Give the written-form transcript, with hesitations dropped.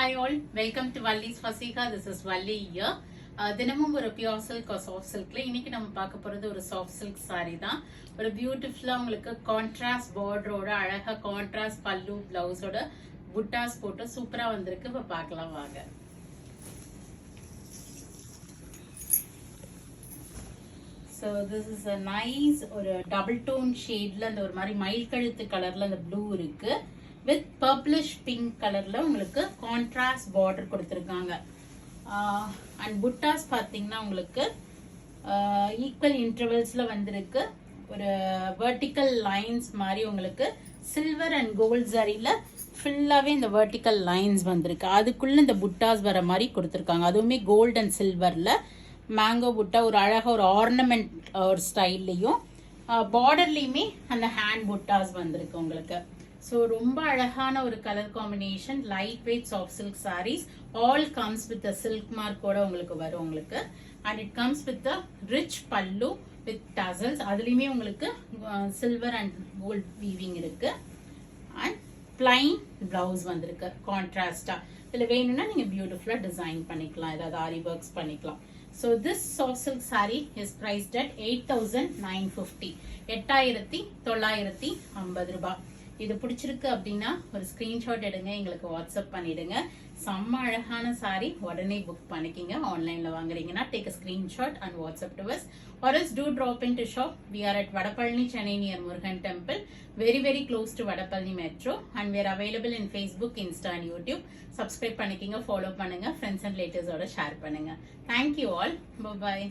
Hi all, welcome to Valli's Fasika. This is Valli here. தினமும் ஒரு pure silk soft சில்க்ல இன்னைக்கு நம்ம பார்க்க போறது ஒரு சாஃப்ட் சில்க் சாரி தான். ஒரு பியூட்டிஃபுல்லா உங்களுக்கு கான்ட்ராஸ்ட் பார்டரோட அழகா கான்ட்ராஸ்ட் பல்லு பிளவுஸோட புட்டாஸ் போட்டு சூப்பரா வந்திருக்கு. இப்ப பார்க்கலாம் வாங்க. So this is a nice ஒரு டபுள் டோன் ஷேட்ல அந்த ஒரு மாதிரி மயில் கழுத்து கலர்ல அந்த ப்ளூ இருக்கு. வித் பர்பிளிஷ் பிங்க் கலர்ல உங்களுக்கு கான்ட்ராஸ்ட் பார்டர் கொடுத்துருக்காங்க. அண்ட் புட்டாஸ் பார்த்தீங்கன்னா உங்களுக்கு ஈக்குவல் இன்டர்வல்ஸ்ல வந்திருக்கு. ஒரு வெர்டிக்கல் லைன்ஸ் மாதிரி உங்களுக்கு சில்வர் அண்ட் கோல்ட் ஜரியில ஃபுல்லாவே இந்த வெர்டிக்கல் லைன்ஸ் வந்திருக்கு. அதுக்குள்ள இந்த புட்டாஸ் வர மாதிரி கொடுத்துருக்காங்க. அதுவுமே கோல்ட் அண்ட் சில்வர்ல மேங்கோ புட்டா ஒரு அழகா ஒரு ஆர்னமெண்ட் ஒரு ஸ்டைல்லையும் பார்டர்லயுமே அந்த ஹேண்ட் புட்டாஸ் வந்திருக்கு உங்களுக்கு. ஸோ ரொம்ப அழகான ஒரு colour combination, light weight soft silk sarees. All comes with silk மார்க்கோட உங்களுக்கு வரும் உங்களுக்கு. And it comes with rich pallu with tassels. அதுலயுமே உங்களுக்கு சில்வர் அண்ட் கோல்ட் வீவிங் இருக்கு. அண்ட் பிளைன் பிளவுஸ் வந்திருக்கு கான்ட்ராஸ்டா. இதுல வேணும்னா நீங்க பியூட்டிஃபுல்லா டிசைன் பண்ணிக்கலாம், ஏதாவது ஆரி ஒர்க்ஸ் பண்ணிக்கலாம். So this soft silk saree is priced at 8,950. 8,950 ரூபாய். இது பிடிச்சிருக்கு அப்படின்னா ஒரு ஸ்கிரீன்ஷாட் எடுங்க, எங்களுக்கு வாட்ஸ்அப் பண்ணிடுங்க. செம்ம அழகான சாரி, உடனே புக் பண்ணிக்கிங்க. ஆன்லைன்ல வாங்குறீங்கன்னா take a screenshot and WhatsApp to us, or else do drop into shop. We are at Vadapalani, Chennai near Murugan Temple, very close to Vadapalani Metro, and we are available in Facebook, Insta and YouTube. Subscribe பண்ணிக்கிங்க, follow பண்ணுங்க, friends and relatives ஓட share பண்ணுங்க. Thank you all. Bye bye.